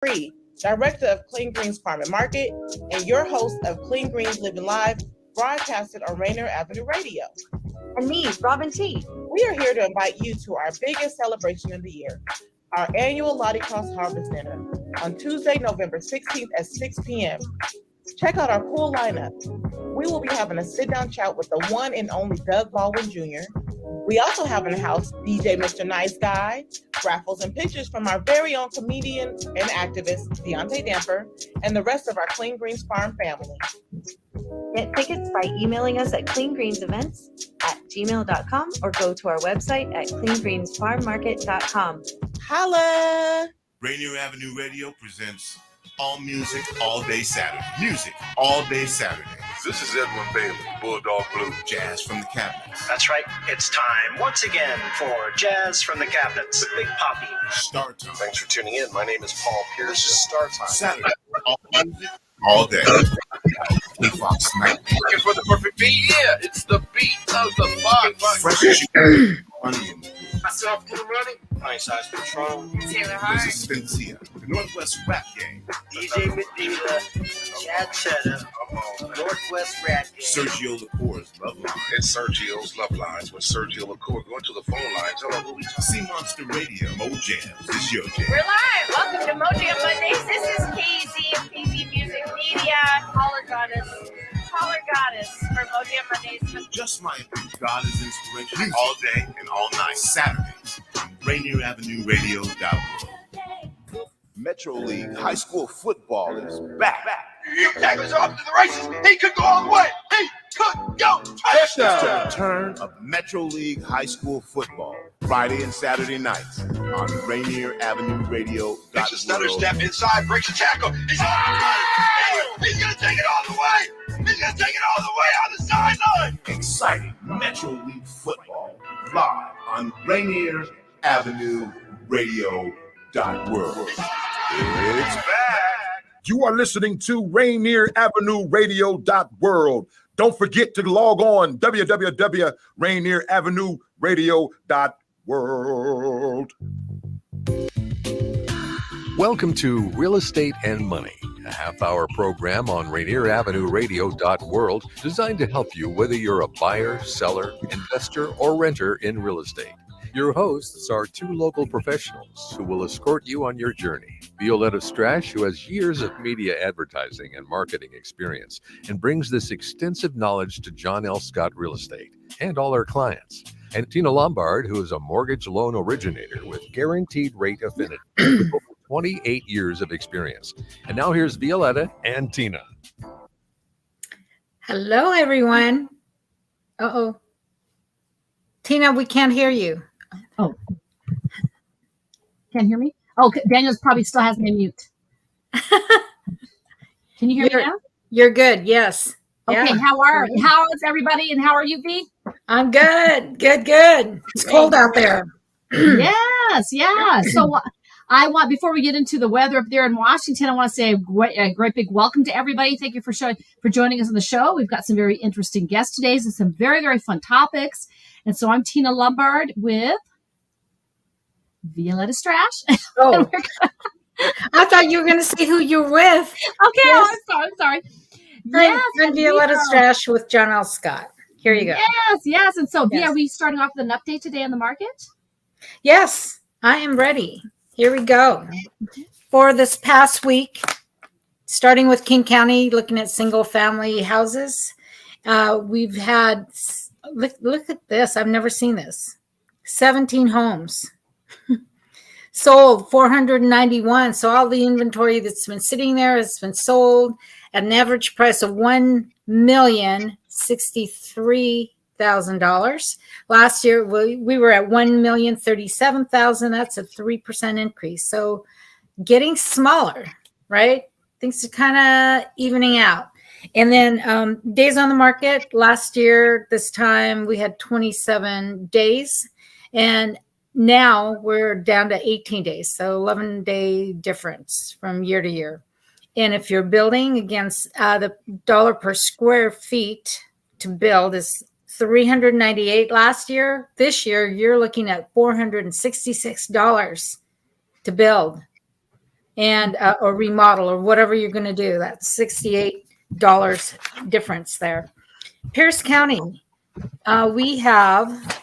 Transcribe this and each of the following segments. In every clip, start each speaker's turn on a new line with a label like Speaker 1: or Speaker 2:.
Speaker 1: Free, Director of Clean Greens Farm and Market, and your host of Clean Greens Living Live, broadcasted on Rainier Avenue Radio.
Speaker 2: And me, Robin T.
Speaker 1: We are here to invite you to our biggest celebration of the year, our annual Lottie Cross Harvest Dinner, on Tuesday, November 16th at 6 p.m. Check out our cool lineup. We will be having a sit-down chat with the one and only Doug Baldwin Jr. We also have in the house DJ Mr. Nice Guy, raffles and pictures from our very own comedian and activist, Deontay Damper, and the rest of our Clean Greens Farm family.
Speaker 2: Get tickets by emailing us at cleangreensevents@gmail.com or go to our website at cleangreensfarmmarket.com.
Speaker 1: Holla!
Speaker 3: Rainier Avenue Radio presents All Music, All Day Saturday. Music, All Day Saturday.
Speaker 4: This is Edwin Bailey, Bulldog Blue.
Speaker 3: Jazz from the Cabinets.
Speaker 5: That's right. It's time once again for Jazz from the Cabinets with Big Poppy.
Speaker 3: Start Time.
Speaker 4: Thanks for tuning in. My name is Paul Pierce. This is Start Time.
Speaker 3: Saturday. All music, all day. K-Fox night.
Speaker 4: Looking for the perfect beat? Yeah, it's the beat of the box.
Speaker 3: Fresh chicken, onion.
Speaker 4: Myself, Blue Running. Nice Eyes Patrol.
Speaker 5: Taylor
Speaker 3: This is Stencia, the Northwest Rap Gang.
Speaker 5: DJ Medina, Chad Cheddar, Northwest Rat Game.
Speaker 3: Sergio Lacour's Love Line.
Speaker 4: It's Sergio's Love Lines with Sergio LaCour. Going to the phone lines. Hello, who we talking?
Speaker 3: Sea Monster Radio. Mo Jams. It's your jam.
Speaker 6: We're live. Welcome to Mojo Mondays. This is KZ of KZ Music Media. Caller Goddess for Mojo Mondays.
Speaker 3: Just my God is inspiration all day and all night. Saturdays. Rainier Avenue Radio.
Speaker 7: Metro League High School football is back.
Speaker 4: Tigers are off to the races. He could go all the way. He could go.
Speaker 7: It's the return of Metro League High School football, Friday and Saturday nights on Rainier Avenue Radio.
Speaker 4: Takes a stutter step inside, breaks a tackle. He's on the run. He's going to take it all the way. He's going to take it all the way on the sideline.
Speaker 7: Exciting Metro League football live on Rainier Avenue Radio. World. It's back.
Speaker 8: You are listening to Rainier Avenue Radio World. Don't forget to log on www.rainieravenue radio.world.
Speaker 9: Welcome to Real Estate and Money, a half-hour program on Rainier Avenue Radio.world designed to help you whether you're a buyer, seller, investor, or renter in real estate. Your hosts are two local professionals who will escort you on your journey. Violeta Strash, who has years of media advertising and marketing experience and brings this extensive knowledge to John L. Scott Real Estate and all our clients. And Tina Lombard, who is a mortgage loan originator with guaranteed rate Affinity with over 28 years of experience. And now here's Violeta and Tina.
Speaker 10: Hello, everyone. Uh-oh. Tina, we can't hear you.
Speaker 11: Oh, can't hear me? Oh, Daniel probably still has me mute. Can you hear me now?
Speaker 10: You're good. Yes.
Speaker 11: Okay.
Speaker 10: Yeah.
Speaker 11: How is everybody? And how are you, V?
Speaker 10: I'm good. Good. It's cold out there.
Speaker 11: Yes. Yeah. So before we get into the weather up there in Washington, I want to say a great big welcome to everybody. Thank you for joining us on the show. We've got some very interesting guests today and some very, very fun topics. And so I'm Tina Lombard with Violeta Strash.
Speaker 10: Oh, I thought you were going to say who you're with.
Speaker 11: Okay, yes. I'm sorry.
Speaker 10: Yes, and Violeta Strash with John L. Scott. Here you go.
Speaker 11: Yes. And so, are we starting off with an update today on the market?
Speaker 10: Yes, I am ready. Here we go. For this past week, starting with King County, looking at single-family houses, we've had... Look at this. I've never seen this. 17 homes sold, 491. So all the inventory that's been sitting there has been sold at an average price of $1,063,000. Last year, we were at $1,037,000. That's a 3% increase. So getting smaller, right? Things are kind of evening out. And then days on the market, last year, this time we had 27 days. And now we're down to 18 days. So 11-day difference from year to year. And if you're building against the dollar per square feet to build is $398 last year. This year, you're looking at $466 to build. and or remodel or whatever you're going to do. That's $68 difference there. Pierce County, we have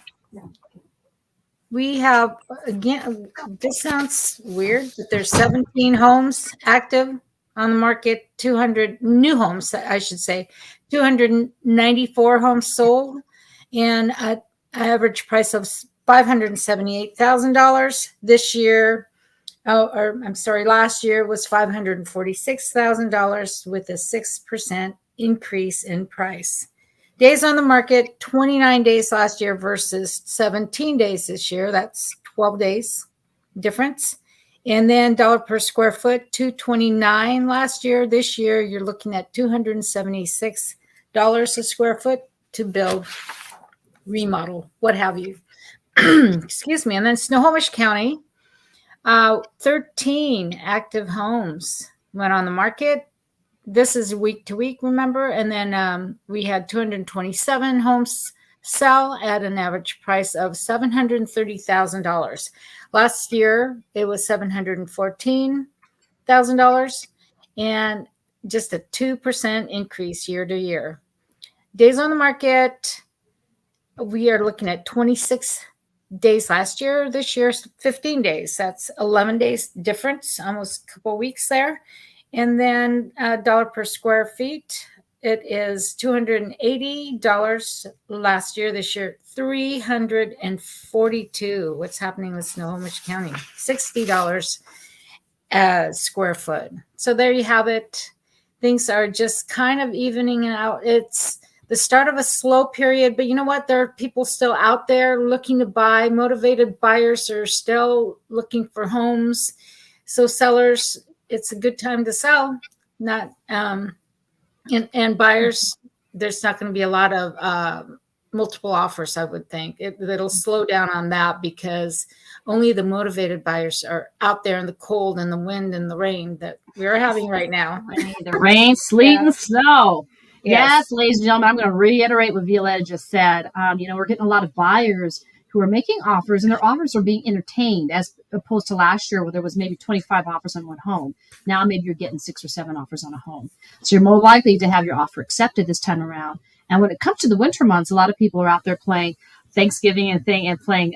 Speaker 10: again. This sounds weird, but there's 17 homes active on the market. 200 new homes, I should say. 294 homes sold, and an average price of $578,000 this year. Last year was $546,000 with a 6% increase in price. Days on the market, 29 days last year versus 17 days this year. That's 12 days difference. And then dollar per square foot, $229 last year. This year, you're looking at $276 a square foot to build, remodel, what have you. Excuse me. And then Snohomish County, 13 active homes went on the market. This is week to week, remember? And then we had 227 homes sell at an average price of $730,000. Last year, it was $714,000 and just a 2% increase year to year. Days on the market, we are looking at 26 days last year. This year's 15 days. That's 11 days difference, almost a couple of weeks there. And then dollar per square feet, it is $280 last year. This year, $342. What's happening with Snohomish County? $60 a square foot. So there you have it. Things are just kind of evening out. It's the start of a slow period, but you know what? There are people still out there looking to buy. Motivated buyers are still looking for homes. So sellers, it's a good time to sell. Not and buyers, there's not going to be a lot of multiple offers, I would think. It'll slow down on that because only the motivated buyers are out there in the cold and the wind and the rain that we're having right now.
Speaker 11: The rain, sleet, and snow.
Speaker 10: Yes.
Speaker 11: Yes, ladies and gentlemen, I'm going to reiterate what Violeta just said. We're getting a lot of buyers who are making offers, and their offers are being entertained as opposed to last year where there was maybe 25 offers on one home. Now maybe you're getting 6 or 7 offers on a home. So you're more likely to have your offer accepted this time around. And when it comes to the winter months, a lot of people are out there playing Thanksgiving and playing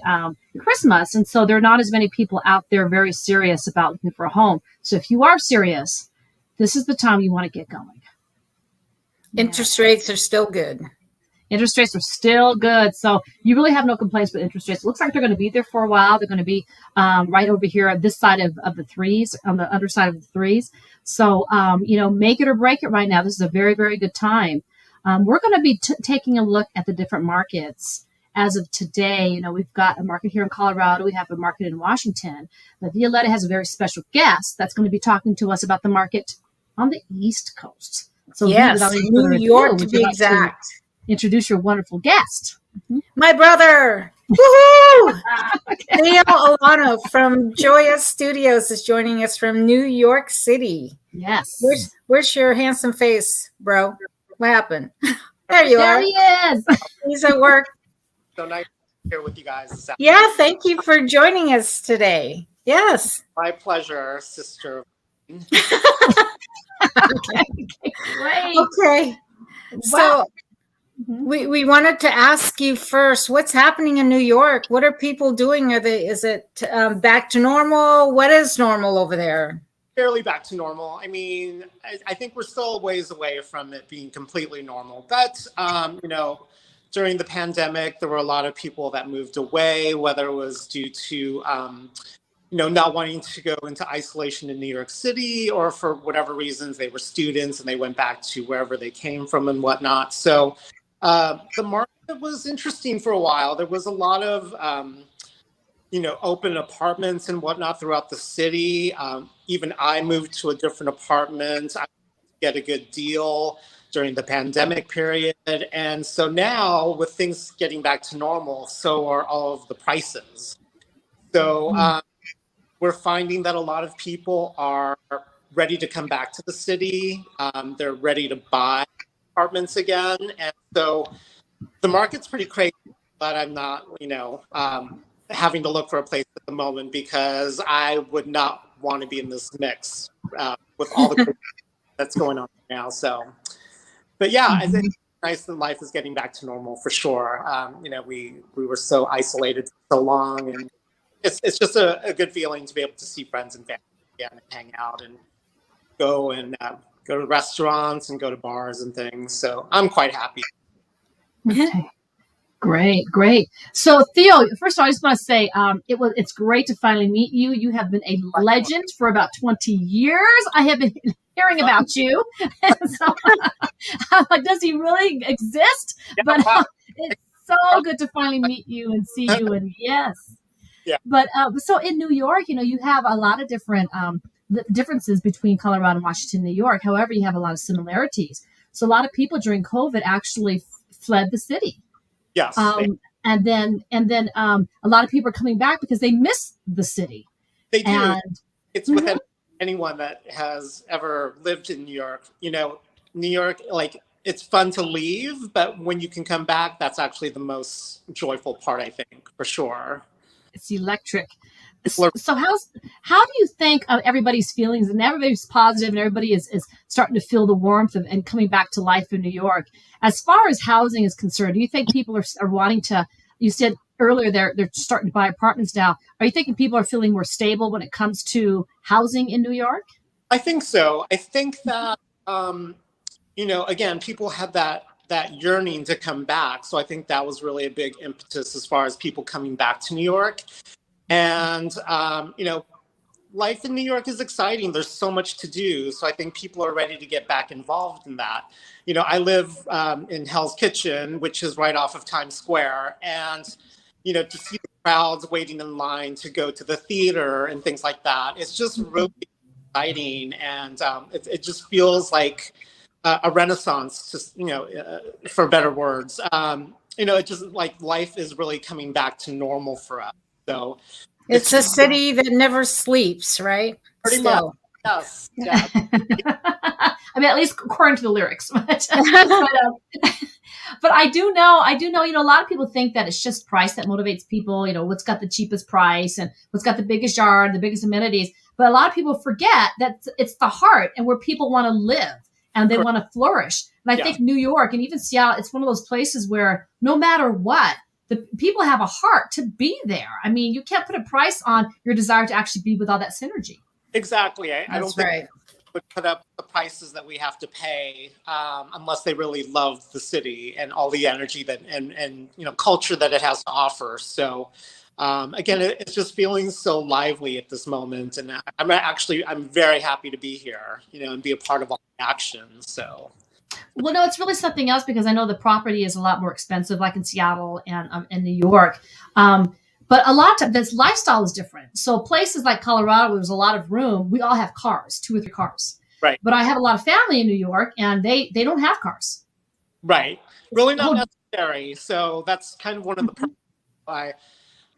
Speaker 11: Christmas. And so there are not as many people out there very serious about looking for a home. So if you are serious, this is the time you want to get going.
Speaker 10: Interest rates are still good.
Speaker 11: Interest rates are still good. So you really have no complaints with interest rates. It looks like they're going to be there for a while. They're going to be right over here on this side of the threes, on the other side of the threes. So, make it or break it right now. This is a very, very good time. We're going to be taking a look at the different markets. As of today, we've got a market here in Colorado. We have a market in Washington. But Violeta has a very special guest that's going to be talking to us about the market on the East Coast. So
Speaker 10: yes, New York to be exact.
Speaker 11: Introduce your wonderful guest.
Speaker 10: My brother. Woohoo! Neil Alano from Joya Studios is joining us from New York City.
Speaker 11: Yes.
Speaker 10: Where's your handsome face, bro? What happened? There you are.
Speaker 11: There he is.
Speaker 10: He's at work.
Speaker 12: So nice to be here with you guys.
Speaker 10: Yeah, thank you for joining us today. Yes.
Speaker 12: My pleasure, sister.
Speaker 10: Okay. So we wanted to ask you first, what's happening in New York? What are people doing? Is it back to normal? What is normal over there?
Speaker 12: Fairly back to normal. I mean, I think we're still a ways away from it being completely normal. But, during the pandemic, there were a lot of people that moved away, whether it was due to, not wanting to go into isolation in New York City, or for whatever reasons, they were students and they went back to wherever they came from and whatnot. So the market was interesting for a while. There was a lot of, open apartments and whatnot throughout the city. Even I moved to a different apartment. I get a good deal during the pandemic period. And so now with things getting back to normal, so are all of the prices. So we're finding that a lot of people are ready to come back to the city. They're ready to buy apartments again. And so the market's pretty crazy, but I'm not, having to look for a place at the moment because I would not want to be in this mix with all the that's going on now. So, but yeah, I think it's nice that life is getting back to normal for sure. We were so isolated for so long, and it's just a good feeling to be able to see friends and family again and hang out and go to restaurants and go to bars and things. So I'm quite happy.
Speaker 11: Okay. Great. So Theo, first of all, I just want to say it's great to finally meet you. You have been a legend for about 20 years. I have been hearing about you. And so, does he really exist?
Speaker 12: Yeah,
Speaker 11: but
Speaker 12: wow.
Speaker 11: It's so good to finally meet you and see you. And yes.
Speaker 12: Yeah.
Speaker 11: But so in New York, you have a lot of different differences between Colorado and Washington, New York. However, you have a lot of similarities. So a lot of people during COVID actually fled the city.
Speaker 12: Yes.
Speaker 11: And then a lot of people are coming back because they miss the city.
Speaker 12: They do.
Speaker 11: And,
Speaker 12: it's with anyone that has ever lived in New York. New York, like, it's fun to leave, but when you can come back, that's actually the most joyful part, I think, for sure.
Speaker 11: It's electric. So how do you think everybody's feelings, and everybody's positive and everybody is starting to feel the warmth and coming back to life in New York? As far as housing is concerned, do you think people are wanting to, you said earlier they're starting to buy apartments now. Are you thinking people are feeling more stable when it comes to housing in New York?
Speaker 12: I think so. I think that, again, people had that yearning to come back. So I think that was really a big impetus as far as people coming back to New York. And, life in New York is exciting. There's so much to do. So I think people are ready to get back involved in that. I live in Hell's Kitchen, which is right off of Times Square. And, to see the crowds waiting in line to go to the theater and things like that, it's just really exciting. And it just feels like a renaissance, just, for better words. It just like life is really coming back to normal for us. So
Speaker 10: it's a city that never sleeps, right?
Speaker 12: Pretty much. Yes. Yeah.
Speaker 11: I mean, at least according to the lyrics. But I do know, a lot of people think that it's just price that motivates people, what's got the cheapest price and what's got the biggest yard, the biggest amenities. But a lot of people forget that it's the heart and where people want to live and they want to flourish. And I think New York and even Seattle, it's one of those places where no matter what, the people have a heart to be there. I mean, you can't put a price on your desire to actually be with all that synergy.
Speaker 12: Exactly. I don't think would put up the prices that we have to pay unless they really love the city and all the energy that and culture that it has to offer. So again, it's just feeling so lively at this moment, and I'm very happy to be here, and be a part of all the action. So.
Speaker 11: Well, no, it's really something else because I know the property is a lot more expensive, like in Seattle and in New York. But a lot of this lifestyle is different. So places like Colorado, where there's a lot of room, we all have cars, 2 or 3 cars.
Speaker 12: Right.
Speaker 11: But I have a lot of family in New York, and they don't have cars.
Speaker 12: Right. Really not necessary. So that's kind of one of the purposes.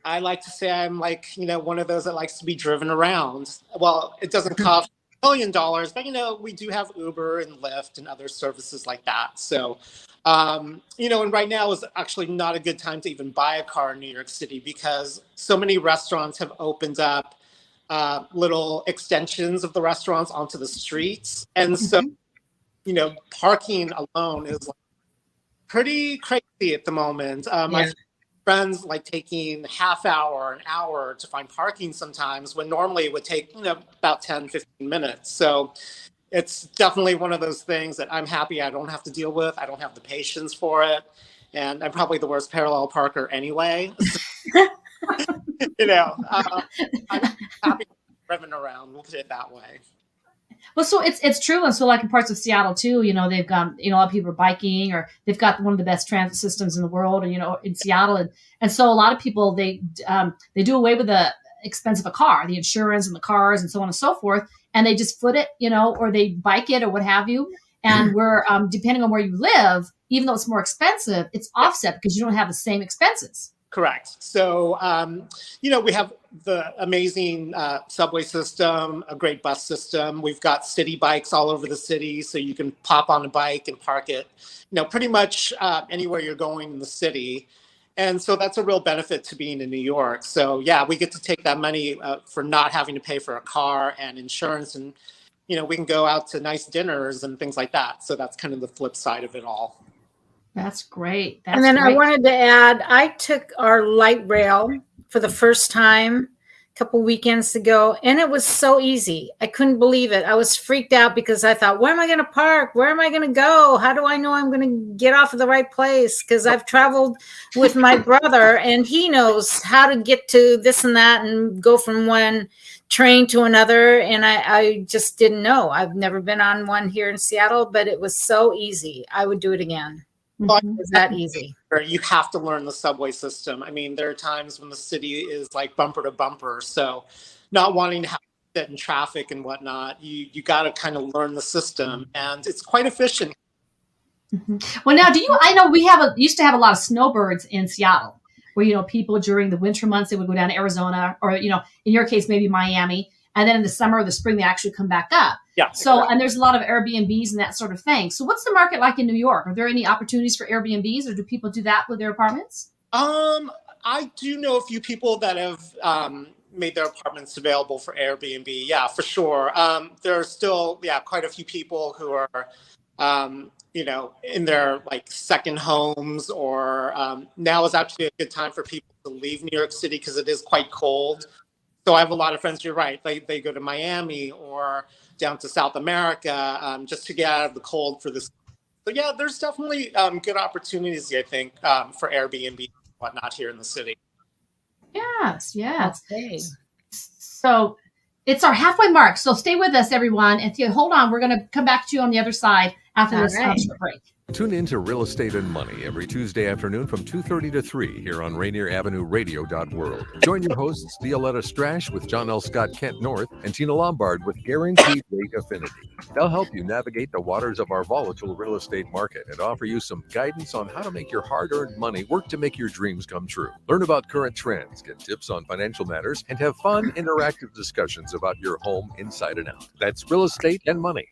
Speaker 12: I like to say I'm like, one of those that likes to be driven around. Well, it doesn't cost $1 million, but we do have Uber and Lyft and other services like that. So, and right now is actually not a good time to even buy a car in New York City because so many restaurants have opened up little extensions of the restaurants onto the streets. And so, parking alone is pretty crazy at the moment. My friends like taking half hour, an hour to find parking sometimes when normally it would take, about 10, 15 minutes. So it's definitely one of those things that I'm happy I don't have to deal with. I don't have the patience for it. And I'm probably the worst parallel parker anyway. I'm happy driving around, we'll put it that way.
Speaker 11: Well, so it's true. And so like in parts of Seattle too, they've got, a lot of people are biking, or they've got one of the best transit systems in the world, and, in Seattle. And so a lot of people, they do away with the expense of a car, the insurance and the cars and so on and so forth. And they just foot it, or they bike it or what have you. And we're, depending on where you live, even though it's more expensive, it's offset because you don't have the same expenses.
Speaker 12: Correct. So, we have the amazing subway system, a great bus system. We've got city bikes all over the city, so you can pop on a bike and park it, pretty much anywhere you're going in the city. And so that's a real benefit to being in New York. So yeah, we get to take that money for not having to pay for a car and insurance, and we can go out to nice dinners and things like that. So that's kind of the flip side of it all.
Speaker 11: That's great.
Speaker 10: And then I wanted to add, I took our light rail for the first time a couple weekends ago, and it was so easy. I couldn't believe it. I was freaked out because I thought, where am I going to park? Where am I going to go? How do I know I'm going to get off at the right place? Because I've traveled with my brother, and he knows how to get to this and that and go from one train to another. And I just didn't know. I've never been on one here in Seattle, but it was so easy. I would do it again. It was that easy.
Speaker 12: You have to learn the subway system. I mean, there are times when the city is like bumper to bumper. So not wanting to have to sit in traffic and whatnot, you got to kind of learn the system, and it's quite efficient.
Speaker 11: Well, now, I know we used to have a lot of snowbirds in Seattle where, people during the winter months, they would go down to Arizona or, in your case, maybe Miami. And then in the summer or the spring, they actually come back up.
Speaker 12: Yeah.
Speaker 11: So, and there's a lot of Airbnbs and that sort of thing. So what's the market like in New York? Are there any opportunities for Airbnbs, or do people do that with their apartments?
Speaker 12: I do know a few people that have made their apartments available for Airbnb. Yeah, for sure. There are still, quite a few people who are, in their like second homes, or now is actually a good time for people to leave New York City because it is quite cold. So I have a lot of friends, you're right, they go to Miami or down to South America just to get out of the cold for this. So yeah, there's definitely good opportunities, I think, for Airbnb and whatnot here in the city.
Speaker 11: Yes.
Speaker 10: Okay.
Speaker 11: So it's our halfway mark. So stay with us, everyone. And hold on, we're going to come back to you on the other side after this short break.
Speaker 9: Tune in to Real Estate and Money every Tuesday afternoon from 2:30 to 3 here on Rainier Avenue Radio.world. Join your hosts, Violeta Strash with John L. Scott Kent North and Tina Lombard with Guaranteed Rate Affinity. They'll help you navigate the waters of our volatile real estate market and offer you some guidance on how to make your hard-earned money work to make your dreams come true. Learn about current trends, get tips on financial matters, and have fun, interactive discussions about your home inside and out. That's Real Estate and Money.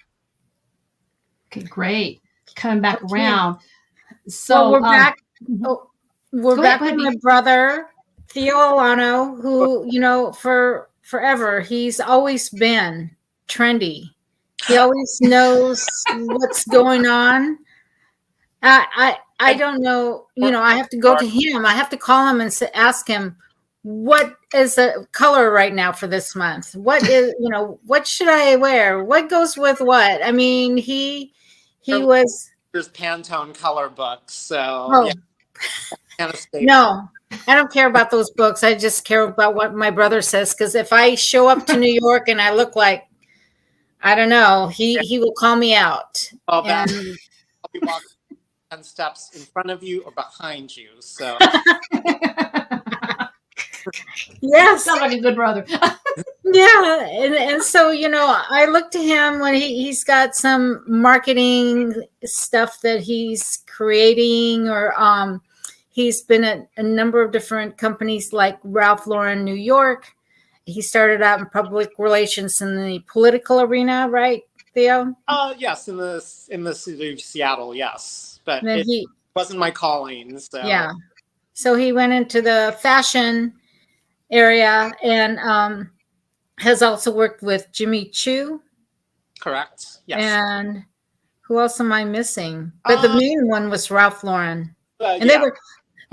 Speaker 11: Okay, great. Coming back around. So
Speaker 10: we're back. We're back with my brother, Theo Alano, who, for forever, he's always been trendy. He always knows what's going on. I don't know, I have to go to him. I have to call him and ask him, what is the color right now for this month? What is, what should I wear? What goes with what? I mean,
Speaker 12: there's Pantone color books, so
Speaker 10: no, I don't care about those books. I just care about what my brother says, because if I show up to New York and I look like, I don't know, he will call me out.
Speaker 12: I'll be walking 10 steps in front of you or behind you, so
Speaker 10: yes,
Speaker 11: sounds like a good brother.
Speaker 10: Yeah, and so I look to him when he's got some marketing stuff that he's creating, or he's been at a number of different companies like Ralph Lauren New York. He started out in public relations in the political arena, right, Theo?
Speaker 12: Yes, in the city of Seattle, yes, but
Speaker 10: it
Speaker 12: wasn't my calling. So
Speaker 10: yeah, so he went into the fashion area and has also worked with Jimmy Choo.
Speaker 12: Correct. Yes.
Speaker 10: And who else am I missing? But the main one was Ralph Lauren. And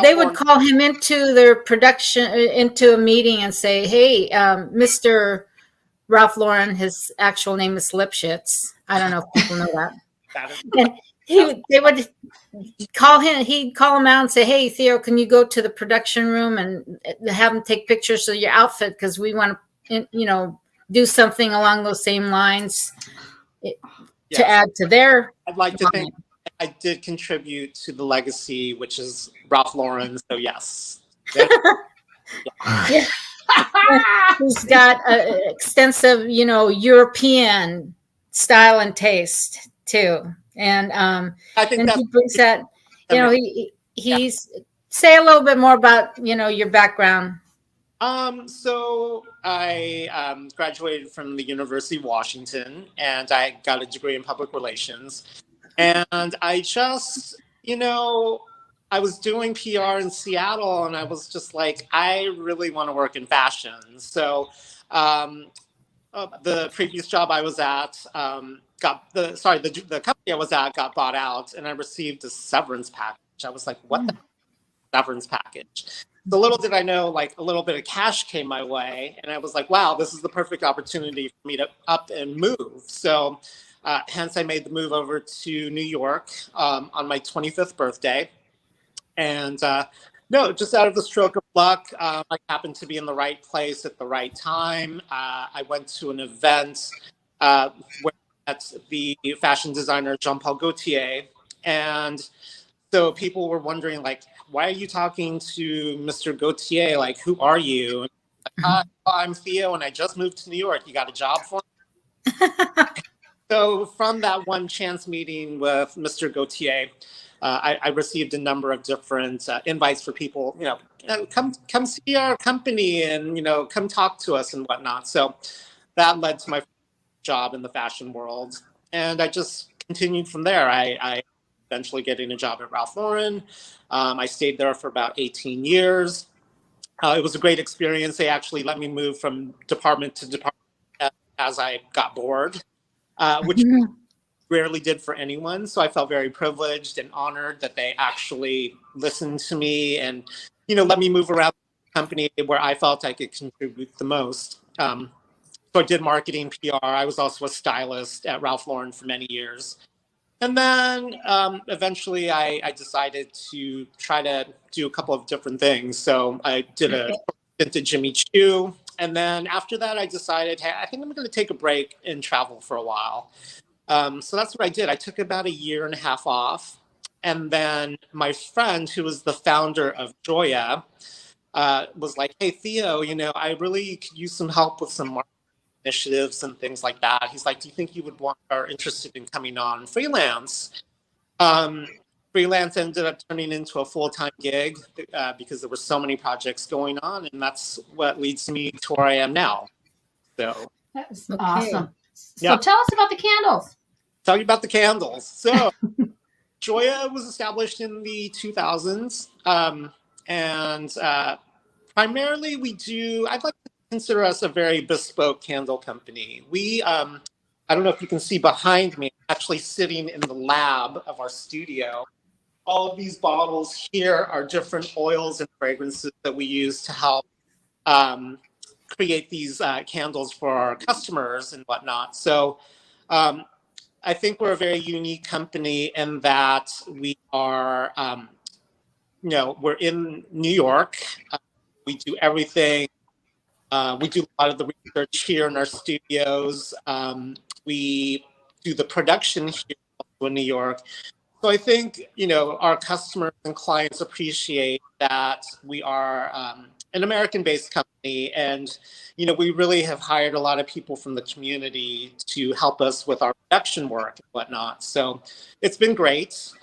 Speaker 10: they would call him into their production, into a meeting and say, hey, Mr. Ralph Lauren, his actual name is Lipschitz. I don't know if people know that. And they would call him, he'd call him out and say, hey, Theo, can you go to the production room and have him take pictures of your outfit? Because we want to, do something along those same lines to add to their.
Speaker 12: I'd like to think I did contribute to the legacy, which is Ralph Lauren. So yes.
Speaker 10: Yeah. He's got extensive, European style and taste too. And
Speaker 12: I think
Speaker 10: and he brings that, he's say a little bit more about, your background.
Speaker 12: So I graduated from the University of Washington, and I got a degree in public relations. And I just, I was doing PR in Seattle, and I was just like, I really want to work in fashion. So the previous job I was at the company I was at got bought out, and I received a severance package. I was like, what the severance package? So little did I know, like a little bit of cash came my way, and I was like, wow, this is the perfect opportunity for me to up and move. So hence I made the move over to New York on my 25th birthday. And no, just out of the stroke of luck, I happened to be in the right place at the right time. I went to an event where that's the fashion designer Jean-Paul Gaultier. And so people were wondering, like, why are you talking to Mr. Gaultier? Like, who are you? And like, I'm Theo, and I just moved to New York. You got a job for me? So from that one chance meeting with Mr. Gaultier, I received a number of different invites for people, come see our company and, come talk to us and whatnot. So that led to my job in the fashion world. And I just continued from there. I eventually getting a job at Ralph Lauren. I stayed there for about 18 years. It was a great experience. They actually let me move from department to department as I got bored, which rarely did for anyone. So I felt very privileged and honored that they actually listened to me and, let me move around the company where I felt I could contribute the most. So I did marketing, PR. I was also a stylist at Ralph Lauren for many years. And then eventually I decided to try to do a couple of different things. So I did a stint at Jimmy Choo. And then after that, I decided, hey, I think I'm going to take a break and travel for a while. So that's what I did. I took about a year and a half off. And then my friend, who was the founder of Joya, was like, hey, Theo, I really could use some help with some marketing initiatives and things like that. He's like, do you think you would are interested in coming on freelance? Freelance ended up turning into a full-time gig because there were so many projects going on. And that's what leads me to where I am now. So
Speaker 11: that's awesome. So tell us about the candles.
Speaker 12: Tell you about the candles. So Joya was established in the 2000s. And primarily I'd like to consider us a very bespoke candle company. We, I don't know if you can see behind me, actually sitting in the lab of our studio. All of these bottles here are different oils and fragrances that we use to help create these candles for our customers and whatnot. So I think we're a very unique company in that we are, we're in New York. We do everything. We do a lot of the research here in our studios. We do the production here in New York. So I think, our customers and clients appreciate that we are an American-based company. And, we really have hired a lot of people from the community to help us with our production work and whatnot. So it's been great. So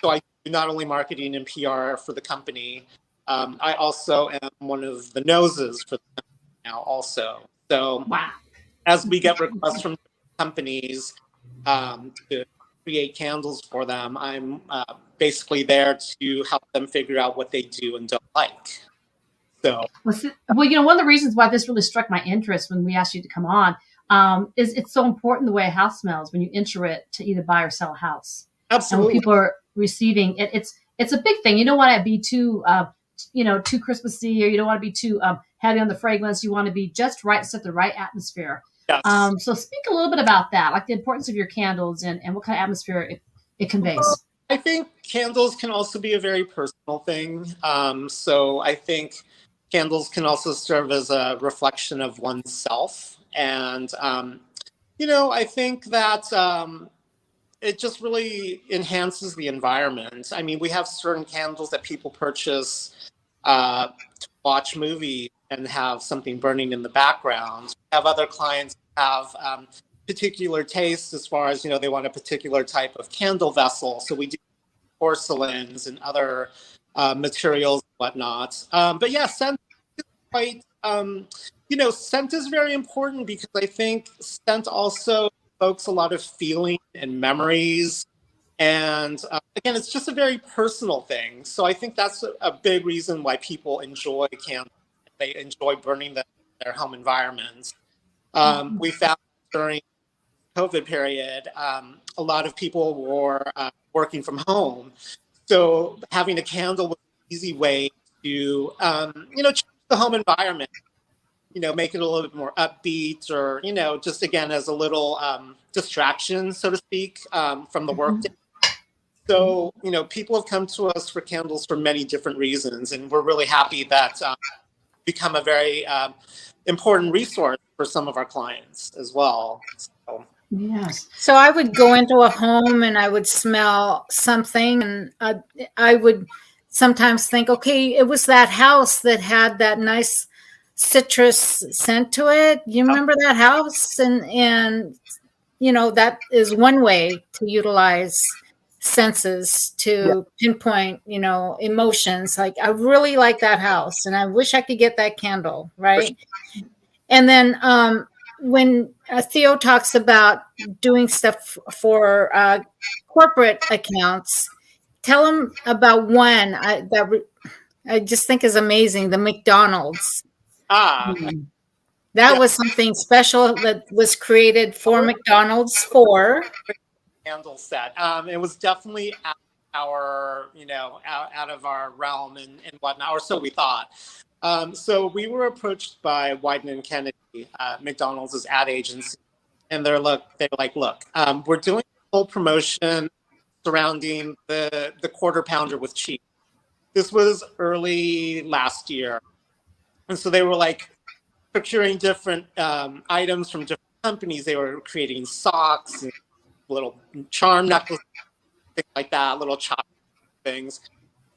Speaker 12: I do not only marketing and PR for the company, I also am one of the noses for the company now also. So as we get requests from companies to create candles for them, I'm basically there to help them figure out what they do and don't like. So,
Speaker 11: one of the reasons why this really struck my interest when we asked you to come on is it's so important the way a house smells when you enter it to either buy or sell a house.
Speaker 12: Absolutely.
Speaker 11: And when people are receiving it, it's a big thing. You don't want to be too, too Christmassy, or you don't want to be too heavy on the fragrance. You want to be just right, set the right atmosphere.
Speaker 12: Yes.
Speaker 11: So speak a little bit about that, like the importance of your candles and what kind of atmosphere it conveys.
Speaker 12: I think candles can also be a very personal thing. So I think candles can also serve as a reflection of oneself. And, I think that it just really enhances the environment. I mean, we have certain candles that people purchase to watch movies and have something burning in the background. We have other clients who have particular tastes as far as, they want a particular type of candle vessel. So we do porcelains and other materials and whatnot. But yeah, scent is quite, scent is very important because I think scent also evokes a lot of feeling and memories. And again, it's just a very personal thing. So I think that's a big reason why people enjoy candles. They enjoy burning them in their home environments. We found during the COVID period, a lot of people were working from home. So having a candle was an easy way to, change the home environment, make it a little bit more upbeat, or, just again, as a little distraction, so to speak, from the work day. So, people have come to us for candles for many different reasons, and we're really happy that become a very important resource for some of our clients as well. So.
Speaker 11: Yes.
Speaker 10: So I would go into a home and I would smell something, and I would sometimes think, okay, it was that house that had that nice citrus scent to it. You remember that house? And that is one way to utilize senses to pinpoint, emotions. Like, I really like that house and I wish I could get that candle, right? And then when Theo talks about doing stuff for corporate accounts, tell him about one that I just think is amazing, the McDonald's. That was something special that was created for McDonald's for
Speaker 12: candle set. It was definitely out of our realm and whatnot, or so we thought. So we were approached by Wyden & Kennedy, McDonald's ad agency, and they're like, look, we're doing a whole promotion surrounding the quarter pounder with cheese. This was early last year. And so they were like procuring different items from different companies. They were creating socks and little charm necklaces, things like that, little chocolate things.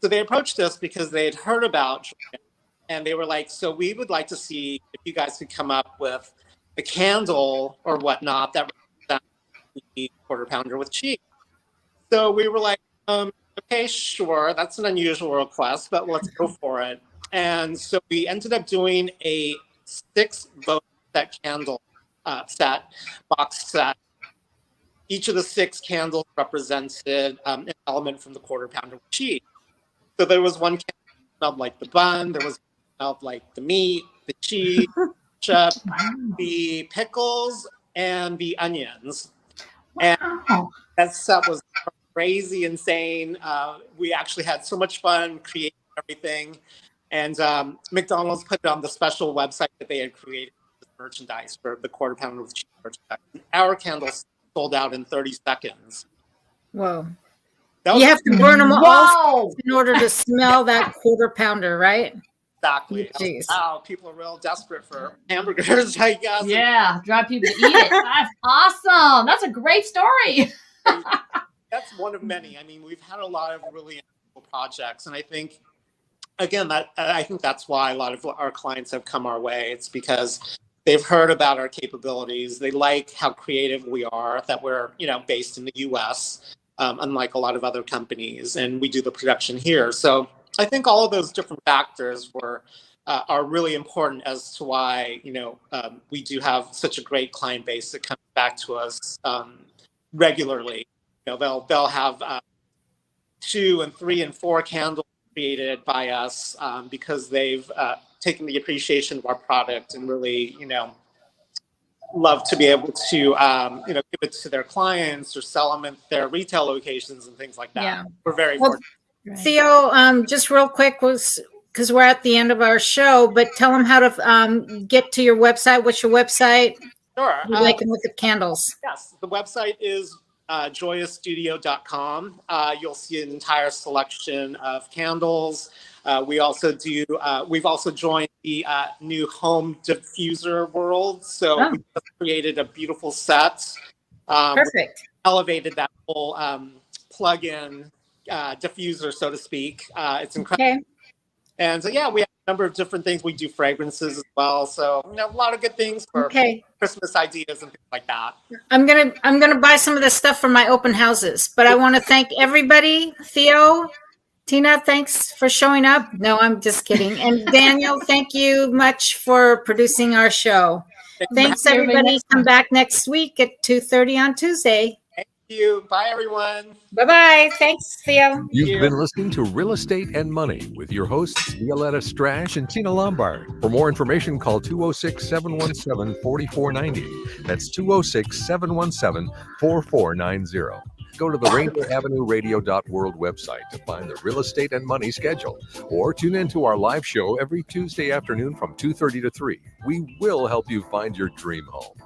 Speaker 12: So they approached us because they had heard about Jordan, and they were like, so we would like to see if you guys could come up with a candle or whatnot that represents the quarter pounder with cheese. So we were like, okay, sure, that's an unusual request, but let's go for it. And so we ended up doing a 6-vote set candle box set. Each of the 6 candles represented an element from the quarter pounder with cheese. So there was one candle that smelled like the bun, there was one that smelled like the meat, the cheese, the pickles, and the onions. And that set was crazy, insane. We actually had so much fun creating everything. And McDonald's put it on the special website that they had created for merchandise for the quarter pounder with cheese merchandise. Our candles sold out in 30 seconds.
Speaker 10: Whoa. You have to burn them all in order to smell that quarter pounder, right?
Speaker 12: Exactly. Wow, people are real desperate for hamburgers, I guess.
Speaker 11: Yeah, drive people to eat it. That's awesome. That's a great story.
Speaker 12: That's one of many. I mean, we've had a lot of really incredible projects, and I think, again, that's why a lot of our clients have come our way. It's because they've heard about our capabilities. They like how creative we are, that we're, based in the U.S., unlike a lot of other companies, and we do the production here. So I think all of those different factors are really important as to why, we do have such a great client base that comes back to us regularly. They'll have 2 and 3 and 4 candles created by us because they've taken the appreciation of our product and really, love to be able to, give it to their clients or sell them at their retail locations and things like that.
Speaker 10: Yeah.
Speaker 12: We're very fortunate.
Speaker 10: Theo, just real quick, because we're at the end of our show, but tell them how to get to your website. What's your website?
Speaker 12: Sure.
Speaker 10: They can look at candles.
Speaker 12: Yes, the website is joyousstudio.com. You'll see an entire selection of candles. We've also joined the new home diffuser world. So we just created a beautiful set.
Speaker 10: Perfect.
Speaker 12: Elevated that whole plug-in diffuser, so to speak. It's incredible.
Speaker 10: Okay.
Speaker 12: And so, we have a number of different things. We do fragrances as well. So, a lot of good things for Christmas ideas and things like that.
Speaker 10: I'm gonna buy some of this stuff for my open houses. But I want to thank everybody. Theo, Tina, thanks for showing up. No, I'm just kidding. And Daniel, thank you much for producing our show. Thanks, everybody. Come back next week at 2:30 on Tuesday.
Speaker 12: you. Bye, everyone.
Speaker 10: Bye-bye. Thanks, Theo.
Speaker 9: You've been listening to Real Estate and Money with your hosts, Violeta, Strash, and Tina Lombard. For more information, call 206-717-4490. That's 206-717-4490. Go to the Rainier Avenue Radio.world website to find the Real Estate and Money schedule, or tune in to our live show every Tuesday afternoon from 2:30 to 3. We will help you find your dream home.